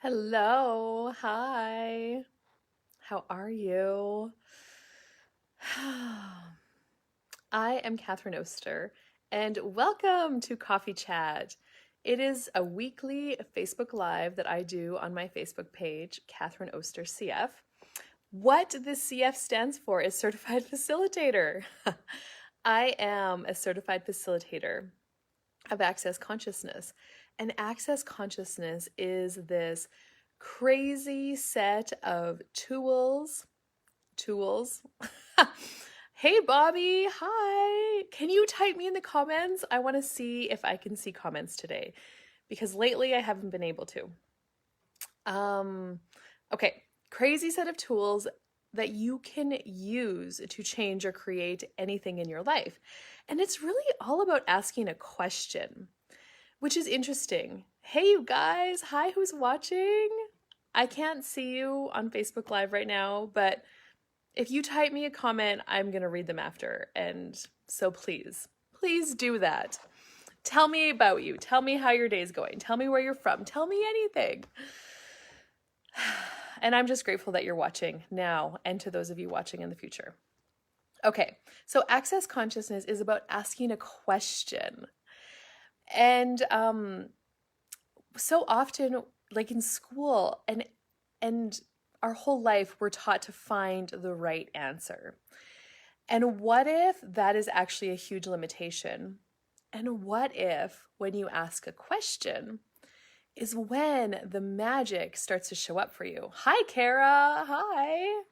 Hello. Hi. How are you? I am Catherine Oster, and welcome to Coffee Chat. It is a weekly Facebook Live that I do on my Facebook page, Catherine Oster CF. What this CF stands for is Certified Facilitator. I am a certified facilitator of access consciousness. And access consciousness is this crazy set of tools. Hey Bobby, hi. Can you type me in the comments? I want to see if I can see comments today because lately I haven't been able to. Okay, crazy set of tools that you can use to change or create anything in your life. And it's really all about asking a question, which is interesting. Hey, you guys. Hi, who's watching? I can't see you on Facebook Live right now, but if you type me a comment, I'm going to read them after. And so please do that. Tell me about you. Tell me how your day's going. Tell me where you're from. Tell me anything. And I'm just grateful that you're watching now and to those of you watching in the future. Okay, so access consciousness is about asking a question. And so often, like in school and our whole life, we're taught to find the right answer. And what if that is actually a huge limitation? And what if when you ask a question is when the magic starts to show up for you? Hi, Kara. Hi.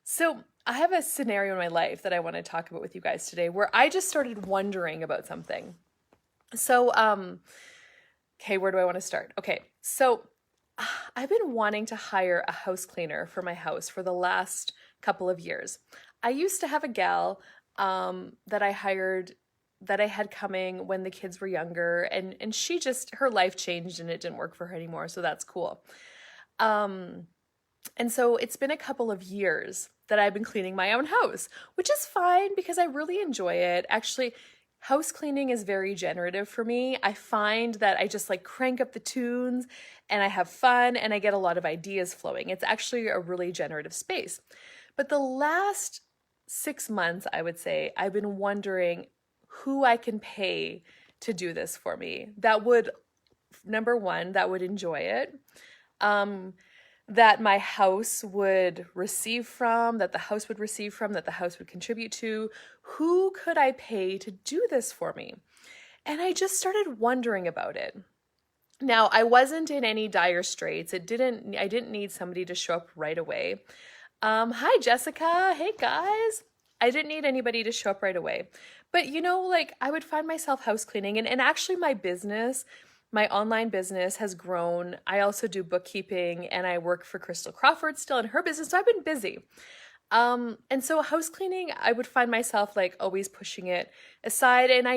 So I have a scenario in my life that I want to talk about with you guys today where I just started wondering about something. So, okay, where do I want to start? Okay, so I've been wanting to hire a house cleaner for my house for the last couple of years. I used to have a gal that I hired that I had coming when the kids were younger, and she just, her life changed and it didn't work for her anymore, so that's cool. And so it's been a couple of years that I've been cleaning my own house, which is fine because I really enjoy it. Actually, house cleaning is very generative for me. I find that I just like crank up the tunes and I have fun and I get a lot of ideas flowing. It's actually a really generative space. But the last 6 months, I would say, I've been wondering who I can pay to do this for me. That would, number one, that would enjoy it. That my house would receive from, that the house would receive from, that the house would contribute to. Who could I pay to do this for me? And I just started wondering about it. Now, I wasn't in any dire straits. I didn't need somebody to show up right away. Hi, Jessica. Hey, guys. I didn't need anybody to show up right away. But, like I would find myself house cleaning and actually my online business has grown. I also do bookkeeping and I work for Crystal Crawford still in her business. So I've been busy. And so house cleaning, I would find myself like always pushing it aside. And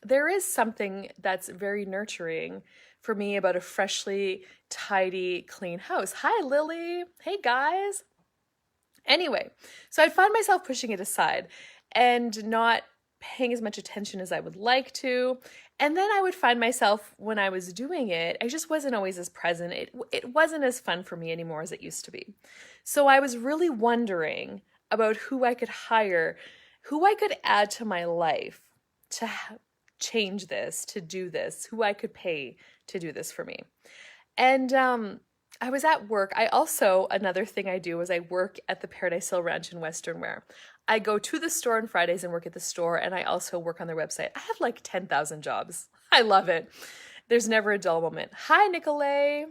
there is something that's very nurturing for me about a freshly tidy, clean house. Hi, Lily. Hey, guys. Anyway, so I'd find myself pushing it aside and not paying as much attention as I would like to. And then I would find myself when I was doing it, I just wasn't always as present. It wasn't as fun for me anymore as it used to be. So I was really wondering about who I could hire, who I could add to my life to change this, to do this, who I could pay to do this for me. And I was at work. Another thing I do is I work at the Paradise Hill Ranch in Western Wear. I go to the store on Fridays and work at the store, and I also work on their website. I have like 10,000 jobs. I love it. There's never a dull moment. Hi, Nicolay.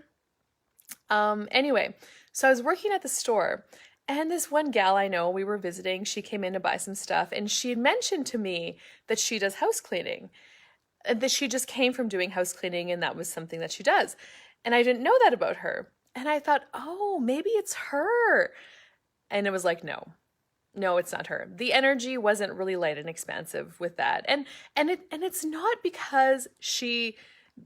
Anyway, so I was working at the store, and this one gal I know, we were visiting, she came in to buy some stuff, and she had mentioned to me that she does house cleaning. That she just came from doing house cleaning, and that was something that she does. And I didn't know that about her. And I thought, oh, maybe it's her. And it was like, no, it's not her. The energy wasn't really light and expansive with that. And it's not because she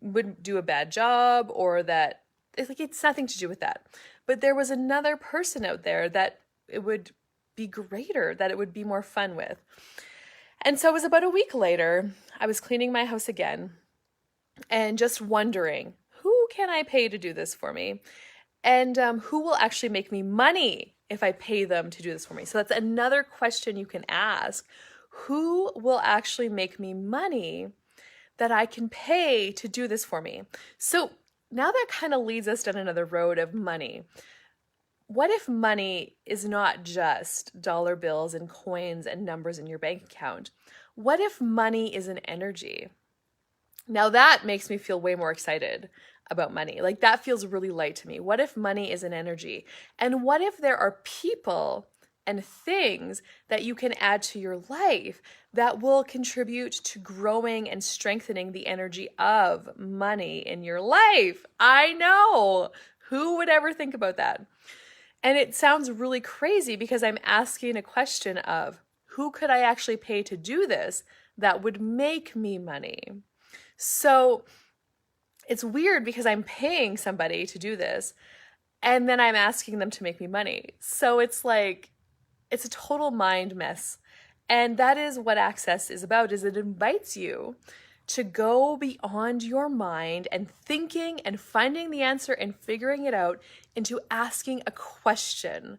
would do a bad job or that it's nothing to do with that. But there was another person out there that it would be greater, that it would be more fun with. And so it was about a week later, I was cleaning my house again and just wondering, who can I pay to do this for me? And who will actually make me money if I pay them to do this for me? So that's another question you can ask. Who will actually make me money that I can pay to do this for me? So now that kind of leads us down another road of money. What if money is not just dollar bills and coins and numbers in your bank account? What if money is an energy? Now that makes me feel way more excited about money. Like that feels really light to me. What if money is an energy? And what if there are people and things that you can add to your life that will contribute to growing and strengthening the energy of money in your life? I know. Who would ever think about that? And it sounds really crazy because I'm asking a question of who could I actually pay to do this that would make me money? So it's weird because I'm paying somebody to do this and then I'm asking them to make me money. So it's like, it's a total mind mess. And that is what Access is about, is it invites you to go beyond your mind and thinking and finding the answer and figuring it out into asking a question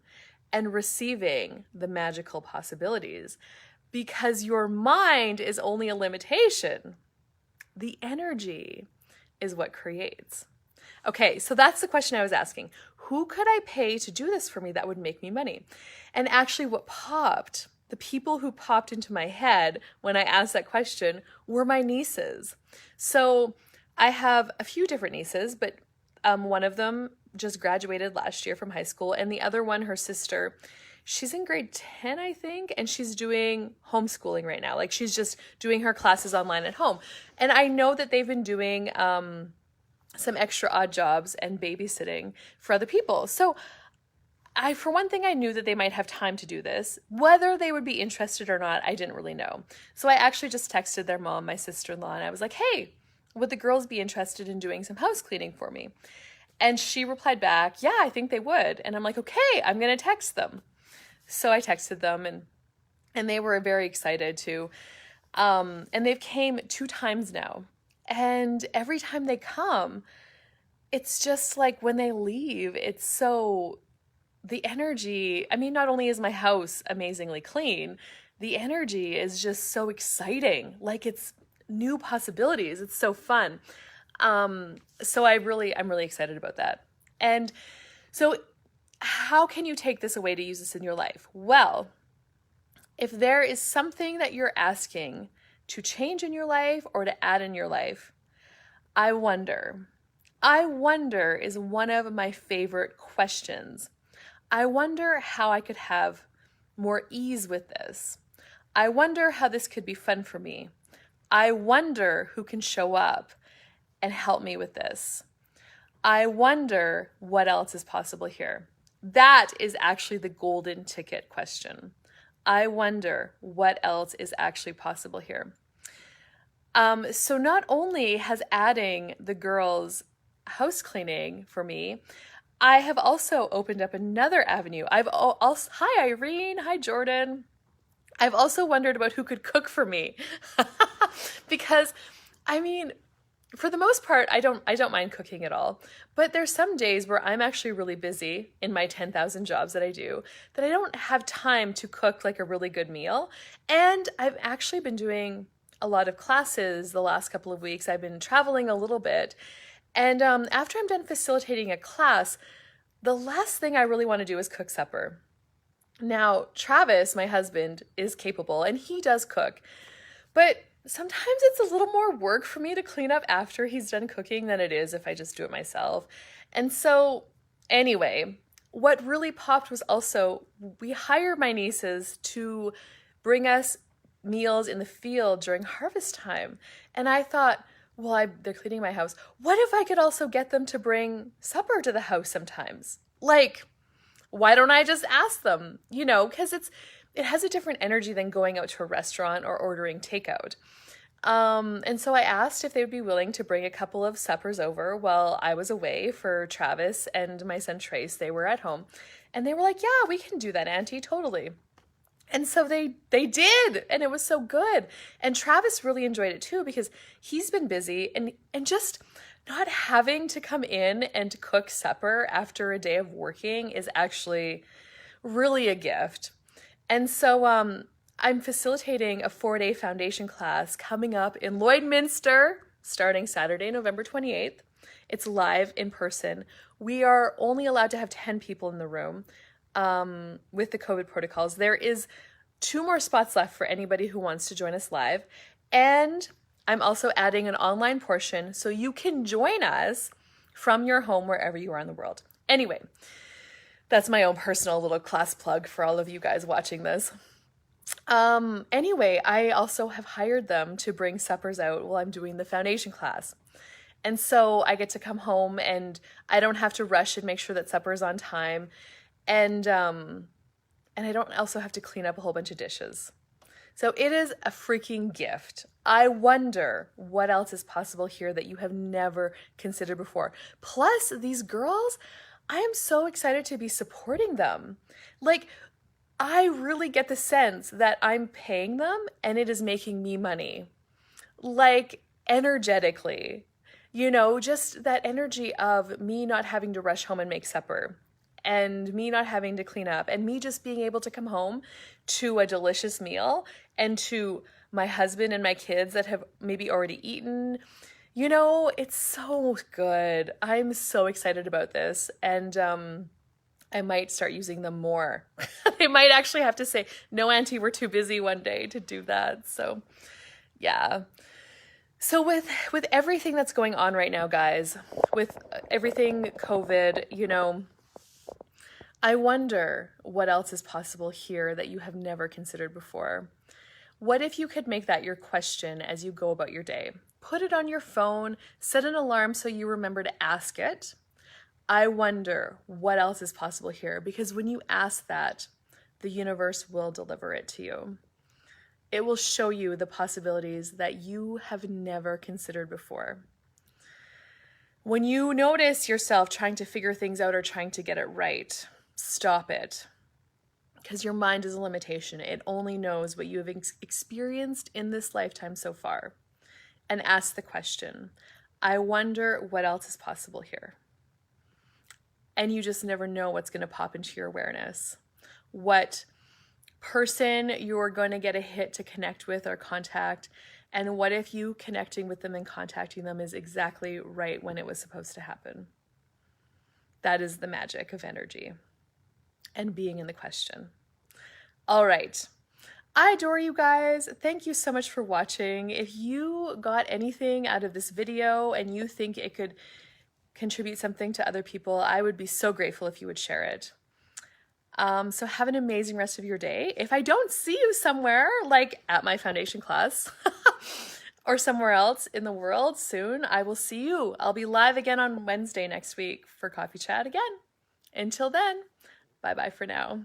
and receiving the magical possibilities, because your mind is only a limitation. The energy is what creates. Okay, so that's the question I was asking. Who could I pay to do this for me that would make me money? And actually what popped, the people who popped into my head when I asked that question were my nieces. So I have a few different nieces, but one of them just graduated last year from high school, and the other one, her sister, she's in grade 10, I think, and she's doing homeschooling right now. Like she's just doing her classes online at home. And I know that they've been doing some extra odd jobs and babysitting for other people. So for one thing, I knew that they might have time to do this. Whether they would be interested or not, I didn't really know. So I actually just texted their mom, my sister-in-law, and I was like, hey, would the girls be interested in doing some house cleaning for me? And she replied back, yeah, I think they would. And I'm like, okay, I'm going to text them. So I texted them and they were very excited too. And they've came 2 times now. And every time they come, it's just like when they leave, it's so, the energy, I mean, not only is my house amazingly clean, the energy is just so exciting. Like it's new possibilities. It's so fun. So I'm really excited about that. And so how can you take this away to use this in your life? Well, if there is something that you're asking to change in your life or to add in your life, I wonder is one of my favorite questions. I wonder how I could have more ease with this. I wonder how this could be fun for me. I wonder who can show up and help me with this. I wonder what else is possible here. That is actually the golden ticket question. I wonder what else is actually possible here. So not only has adding the girls' house cleaning for me, I have also opened up another avenue. Hi Irene, hi Jordan. I've also wondered about who could cook for me. Because I mean, for the most part, I don't mind cooking at all. But there's some days where I'm actually really busy in my 10,000 jobs that I do, that I don't have time to cook like a really good meal. And I've actually been doing a lot of classes the last couple of weeks. I've been traveling a little bit. And after I'm done facilitating a class, the last thing I really want to do is cook supper. Now, Travis, my husband, is capable and he does cook. But sometimes it's a little more work for me to clean up after he's done cooking than it is if I just do it myself. And so anyway, what really popped was also we hire my nieces to bring us meals in the field during harvest time. And I thought, well, they're cleaning my house. What if I could also get them to bring supper to the house sometimes? Like, why don't I just ask them? You know, because it has a different energy than going out to a restaurant or ordering takeout. And so I asked if they would be willing to bring a couple of suppers over while I was away for Travis and my son Trace. They were at home. And they were like, yeah, we can do that, Auntie, totally. And so they did, and it was so good. And Travis really enjoyed it too because he's been busy and just not having to come in and cook supper after a day of working is actually really a gift. And so I'm facilitating a 4-day foundation class coming up in Lloydminster starting Saturday, November 28th. It's live in person. We are only allowed to have 10 people in the room with the COVID protocols. There is 2 more spots left for anybody who wants to join us live. And I'm also adding an online portion so you can join us from your home wherever you are in the world. Anyway, that's my own personal little class plug for all of you guys watching this. Anyway, I also have hired them to bring suppers out while I'm doing the foundation class. And so I get to come home and I don't have to rush and make sure that supper is on time. And I don't also have to clean up a whole bunch of dishes. So it is a freaking gift. I wonder what else is possible here that you have never considered before. Plus, these girls, I am so excited to be supporting them. Like, I really get the sense that I'm paying them and it is making me money. Like, energetically. You know, just that energy of me not having to rush home and make supper, and me not having to clean up, and me just being able to come home to a delicious meal and to my husband and my kids that have maybe already eaten. You know, it's so good. I'm so excited about this, and I might start using them more. I might actually have to say, no, Auntie, we're too busy one day to do that. So yeah. So with everything that's going on right now, guys, with everything COVID, you know, I wonder what else is possible here that you have never considered before. What if you could make that your question as you go about your day? Put it on your phone, set an alarm so you remember to ask it. I wonder what else is possible here, because when you ask that, the universe will deliver it to you. It will show you the possibilities that you have never considered before. When you notice yourself trying to figure things out or trying to get it right, stop it. Because your mind is a limitation. It only knows what you have experienced in this lifetime so far. And ask the question, I wonder what else is possible here. And you just never know what's going to pop into your awareness. What person you're going to get a hit to connect with or contact, and what if you connecting with them and contacting them is exactly right when it was supposed to happen. That is the magic of energy and being in the question. All right, I adore you guys. Thank you so much for watching. If you got anything out of this video and you think it could contribute something to other people, I would be so grateful if you would share it. So have an amazing rest of your day. If I don't see you somewhere, like at my foundation class or somewhere else in the world soon, I will see you. I'll be live again on Wednesday next week for Coffee Chat again. Until then, bye-bye for now.